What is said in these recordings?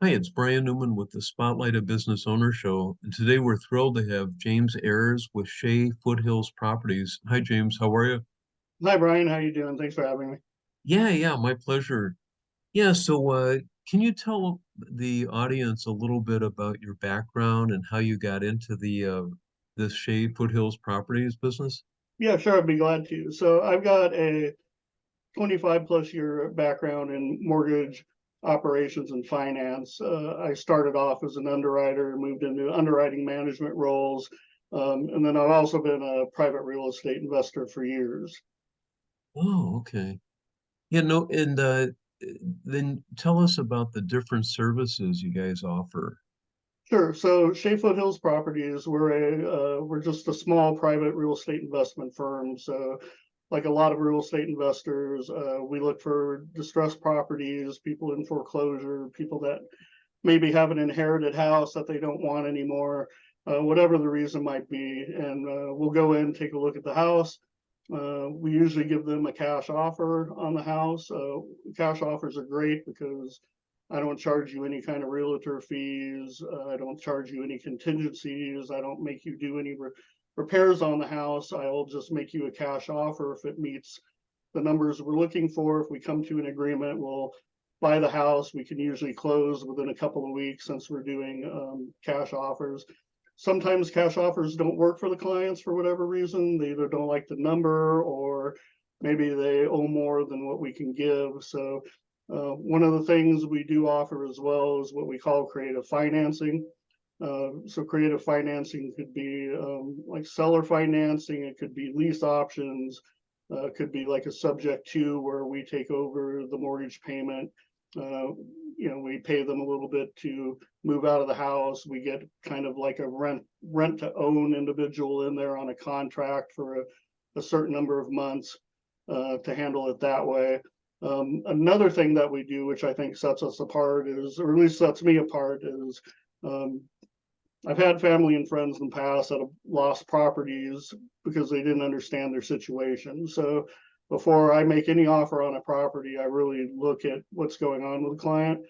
Hi, it's Brian Newman with the Spotlight of Business Owner Show, and today we're thrilled to have James Ayers with Shea Foothills Properties. Hi, James. How are you? Hi, Brian. How you doing? Thanks for having me. Yeah, my pleasure. Yeah, can you tell the audience a little bit about your background and how you got into the Shea Foothills Properties business? Yeah, sure. I'd be glad to. So I've got a 25 plus year background in mortgage operations and finance. I started off as an underwriter, moved into underwriting management roles, and then I've also been a private real estate investor for years. Oh, okay. Yeah, no, and then tell us about the different services you guys offer. Sure. So Shea Foothills Properties, we're just a small private real estate investment firm. So like a lot of real estate investors, we look for distressed properties, people in foreclosure, people that maybe have an inherited house that they don't want anymore, whatever the reason might be. And we'll go in, take a look at the house. We usually give them a cash offer on the house. Cash offers are great because I don't charge you any kind of realtor fees. I don't charge you any contingencies. I don't make you do any repairs on the house. I'll just make you a cash offer if it meets the numbers we're looking for. If we come to an agreement, we'll buy the house. We can usually close within a couple of weeks since we're doing cash offers. Sometimes cash offers don't work for the clients for whatever reason. They either don't like the number or maybe they owe more than what we can give. So one of the things we do offer as well is what we call creative financing. So creative financing could be like seller financing, it could be lease options, could be like a subject to where we take over the mortgage payment. Uh, we pay them a little bit to move out of the house. We get kind of like a rent to own individual in there on a contract for a certain number of months to handle it that way. Another thing that we do, which I think sets us apart, is, or at least sets me apart, is um, I've had family and friends in the past that have lost properties because they didn't understand their situation. So before I make any offer on a property, I really look at what's going on with the client.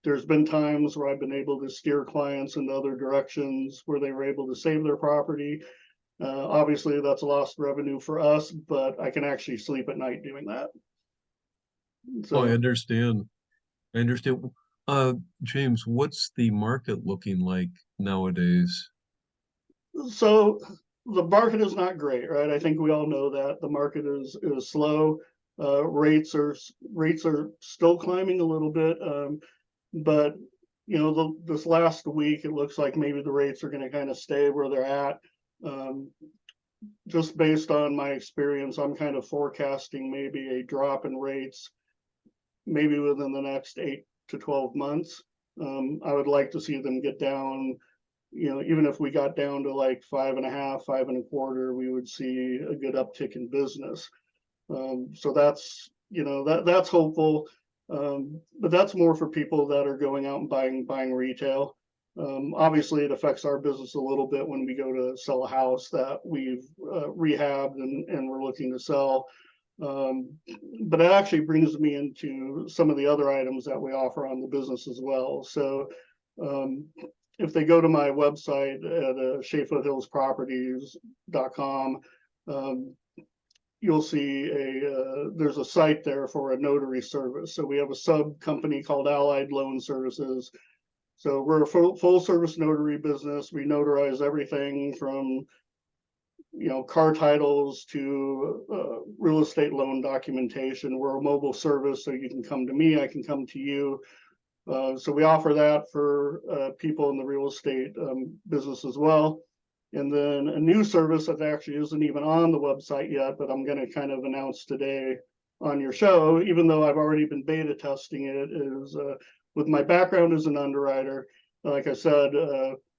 There's been times where I've been able to steer clients in other directions where they were able to save their property. Obviously, that's lost revenue for us, but I can actually sleep at night doing that. Oh, I So, understand. I understand. Uh, James, what's the market looking like nowadays? so the market is not great, right? I think we all know that the market is slow. Rates are still climbing a little bit, but this last week it looks like maybe the rates are going to kind of stay where they're at. Um, just based on my experience, I'm kind of forecasting maybe a drop in rates maybe within the next 8 to 12 months. I would like to see them get down, even if we got down to like 5.5, 5.25, we would see a good uptick in business. So that's hopeful. But that's more for people that are going out and buying retail. Obviously, it affects our business a little bit when we go to sell a house that we've rehabbed and we're looking to sell. Um, but it actually brings me into some of the other items that we offer on the business as well. So um, if they go to my website at SheaFoothillsProperties.com, um, you'll see there's a site there for a notary service. So we have a sub company called Allied Loan Services. So we're a full service notary business. We notarize everything from car titles to real estate loan documentation. We're a mobile service, so you can come to me, I can come to you. So we offer that for people in the real estate business as well. And then a new service that actually isn't even on the website yet, but I'm going to kind of announce today on your show, even though I've already been beta testing it, is with my background as an underwriter. Like I said,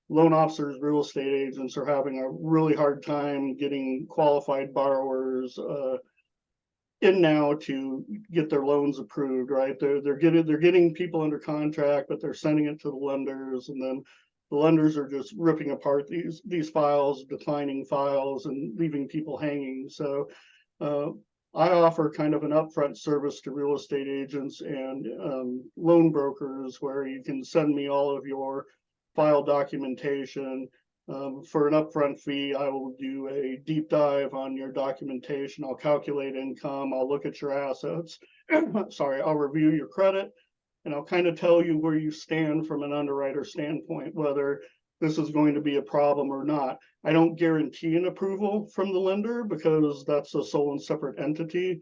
loan officers, real estate agents are having a really hard time getting qualified borrowers in now to get their loans approved, right? They're getting people under contract, but they're sending it to the lenders, and then the lenders are just ripping apart these files, declining files, and leaving people hanging. So I offer kind of an upfront service to real estate agents and loan brokers where you can send me all of your file documentation. For an upfront fee, I will do a deep dive on your documentation. I'll calculate income. I'll look at your assets. Sorry, I'll review your credit, and I'll kind of tell you where you stand from an underwriter standpoint, whether this is going to be a problem or not. I don't guarantee an approval from the lender because that's a sole and separate entity.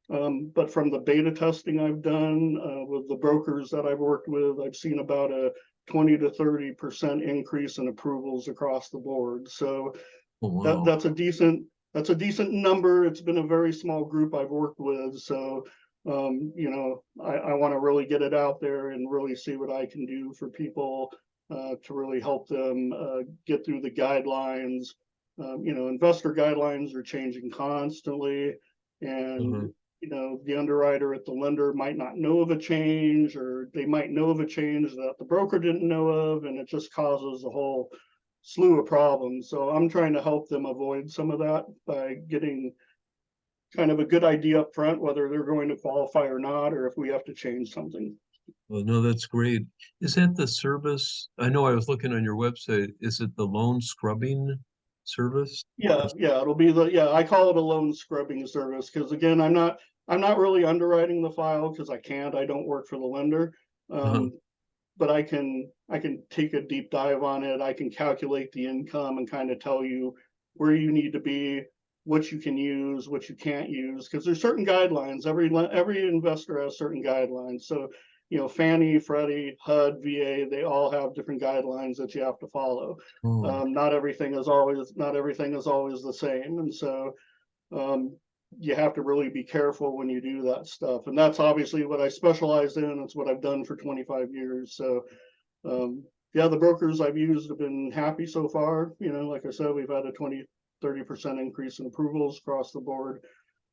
But from the beta testing I've done with the brokers that I've worked with, I've seen about a 20 to 30% increase in approvals across the board. So Oh, that wow. that's a decent number. It's been a very small group I've worked with, so I want to really get it out there and really see what I can do for people to really help them get through the guidelines. Investor guidelines are changing constantly, and Uh-huh. the underwriter at the lender might not know of a change, or they might know of a change that the broker didn't know of, and it just causes a whole slew of problems. So I'm trying to help them avoid some of that by getting kind of a good idea up front, whether they're going to qualify or not, or if we have to change something. Well, no, that's great. Is that the service? I know I was looking on your website. Is it the loan scrubbing service? Yeah, I call it a loan scrubbing service because again, I'm not really underwriting the file because I can't. I don't work for the lender. Uh-huh. Um, but I can take a deep dive on it. I can calculate the income and kind of tell you where you need to be, what you can use, what you can't use, because there's certain guidelines. Every investor has certain guidelines. So, Fannie, Freddie, HUD, VA, they all have different guidelines that you have to follow. Oh, Not everything is always the same, and so um, you have to really be careful when you do that stuff. And that's obviously what I specialize in. It's what I've done for 25 years. So, yeah, the brokers I've used have been happy so far. Like I said, we've had a 20-30% increase in approvals across the board.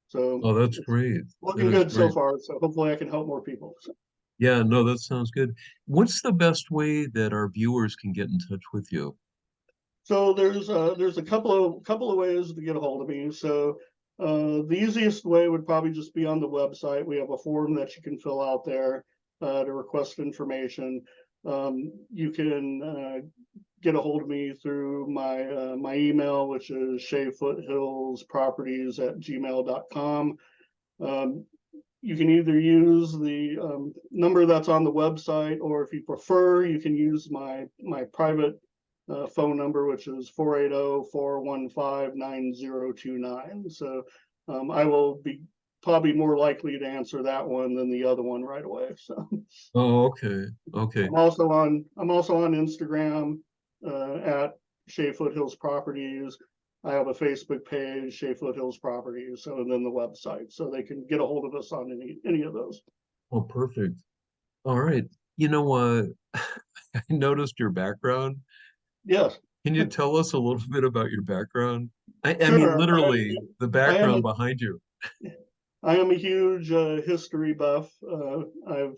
So oh, that's it's great. That looking is good so great. far. So hopefully I can help more people. So, Yeah, no, that sounds good. What's the best way that our viewers can get in touch with you? there's a couple of ways to get a hold of me. So the easiest way would probably just be on the website. We have a form that you can fill out there to request information. You can get a hold of me through my email, which is Shea Foothills Properties at gmail.com. Um, you can either use the number that's on the website, or if you prefer, you can use my private phone number, which is 480-415-9029. So I will be probably more likely to answer that one than the other one right away. So Oh, okay. Okay. I'm also on Instagram at Shea Foothills Properties. I have a Facebook page, Shea Foothills Properties, so and then the website, so they can get a hold of us on any of those. Oh, perfect. All right. You know, I noticed your background. Yes, Can you tell us a little bit about your background? I mean, sure. literally the I am a background behind you. I am a huge history buff. I've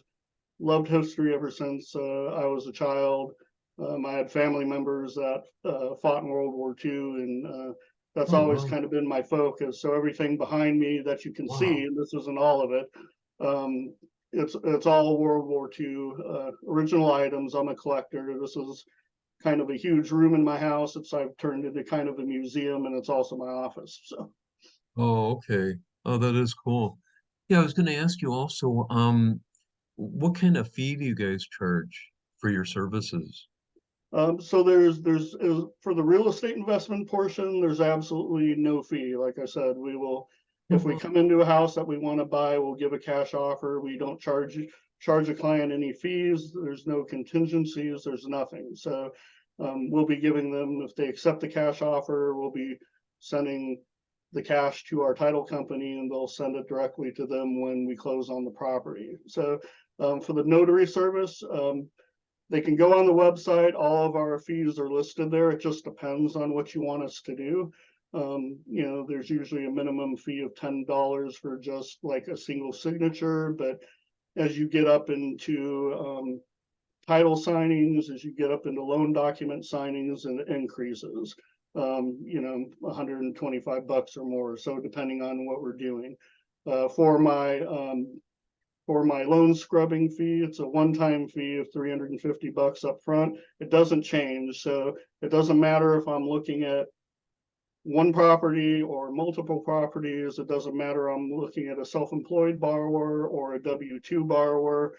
loved history ever since I was a child. I had family members that fought in World War II, and that's Oh, always wow. kind of been my focus. So everything behind me that you can see, Wow. and this isn't all of it, um, it's all World War II original items. I'm a collector. This is kind of a huge room in my house. I've turned into kind of a museum, and it's also my office. So. Oh, okay. Oh, that is cool. Yeah, I was going to ask you also, what kind of fee do you guys charge for your services? So for the real estate investment portion, there's absolutely no fee. Like I said, if we Oh, come into a house that we want to buy, we'll give a cash offer. We don't charge a client any fees. There's no contingencies. There's nothing. So we'll be giving them, if they accept the cash offer, we'll be sending the cash to our title company, and they'll send it directly to them when we close on the property. So for the notary service, they can go on the website. All of our fees are listed there. It just depends on what you want us to do. There's usually a minimum fee of $10 for just like a single signature, but as you get up into title signings, as you get up into loan document signings, and it increases, 125 bucks or more. So depending on what we're doing. For my loan scrubbing fee, it's a one-time fee of $350 up front. It doesn't change, so it doesn't matter if I'm looking at one property or multiple properties. It doesn't matter I'm looking at a self-employed borrower or a W-2 borrower,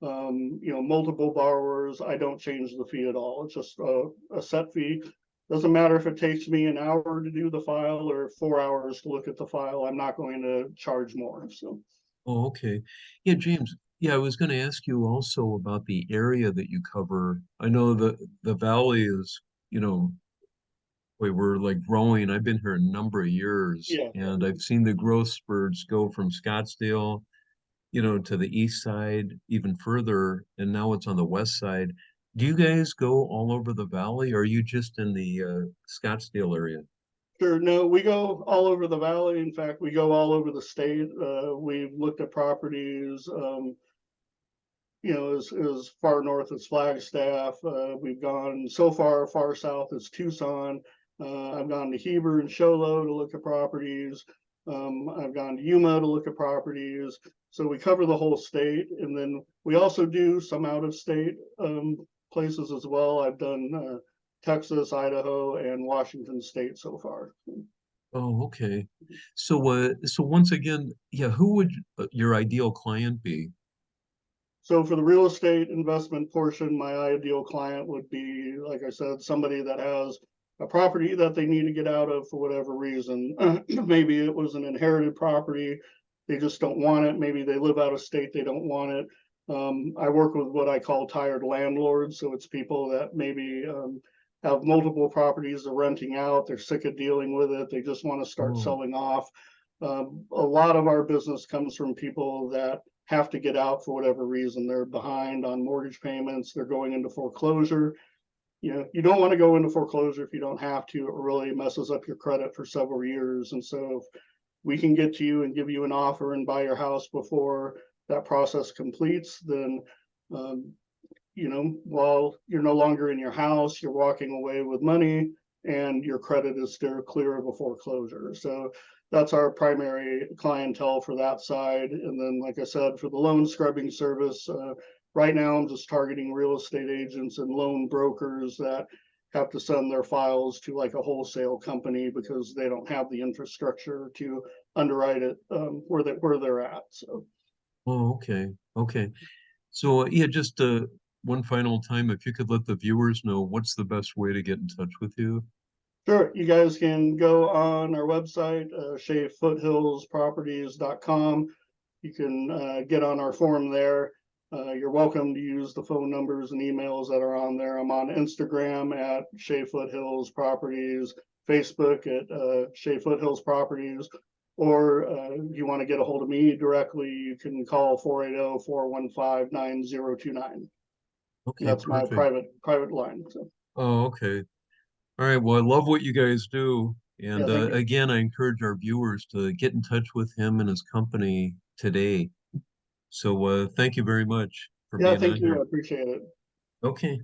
multiple borrowers. I don't change the fee at all. It's just a set fee. Doesn't matter if it takes me an hour to do the file or 4 hours to look at the file. I'm not going to charge more. So Oh, okay. Yeah, James. Yeah, I was going to ask you also about the area that you cover. I know the valley is, you know, we were like growing. I've been here a number of years, yeah, and I've seen the growth spurts go from Scottsdale, to the east side, even further, and now it's on the west side. Do you guys go all over the valley, or are you just in the Scottsdale area? sure. No, we go all over the valley. In fact, we go all over the state. We've looked at properties, as far north as Flagstaff. We've gone so far south as Tucson. I've gone to Heber and Show Low to look at properties. I've gone to Yuma to look at properties. So we cover the whole state, and then we also do some out of state places as well. I've done Texas, Idaho, and Washington State so far. Oh, okay. So once again, yeah, who would your ideal client be? So for the real estate investment portion, my ideal client would be, like I said, somebody that has a property that they need to get out of for whatever reason. Maybe it was an inherited property. They just don't want it. Maybe they live out of state. They don't want it. I work with what I call tired landlords. So it's people that maybe have multiple properties they're renting out. They're sick of dealing with it. They just want to start Oh, selling off. A lot of our business comes from people that have to get out for whatever reason. They're behind on mortgage payments. They're going into foreclosure. You don't want to go into foreclosure if you don't have to. It really messes up your credit for several years. And so if we can get to you and give you an offer and buy your house before that process completes, then um, while you're no longer in your house, you're walking away with money and your credit is still clear of a foreclosure. So that's our primary clientele for that side. And then, like I said, for the loan scrubbing service, right now I'm just targeting real estate agents and loan brokers that have to send their files to like a wholesale company because they don't have the infrastructure to underwrite it where they're at. So oh, okay, okay. So yeah, just one final time, if you could let the viewers know what's the best way to get in touch with you. sure, you guys can go on our website, SheaFoothillsProperties.com. You can get on our forum there. You're welcome to use the phone numbers and emails that are on there. I'm on Instagram at Shea Foothills Properties, Facebook at Shea Foothills Properties, or if you want to get a hold of me directly, you can call 480-415-9029. Okay, That's my perfect. private line. So Oh, okay. All right. Well, I love what you guys do. yeah, And thank you. again, I encourage our viewers to get in touch with him and his company today. So thank you very much for Yeah, being thank on you. here. I appreciate it. Okay.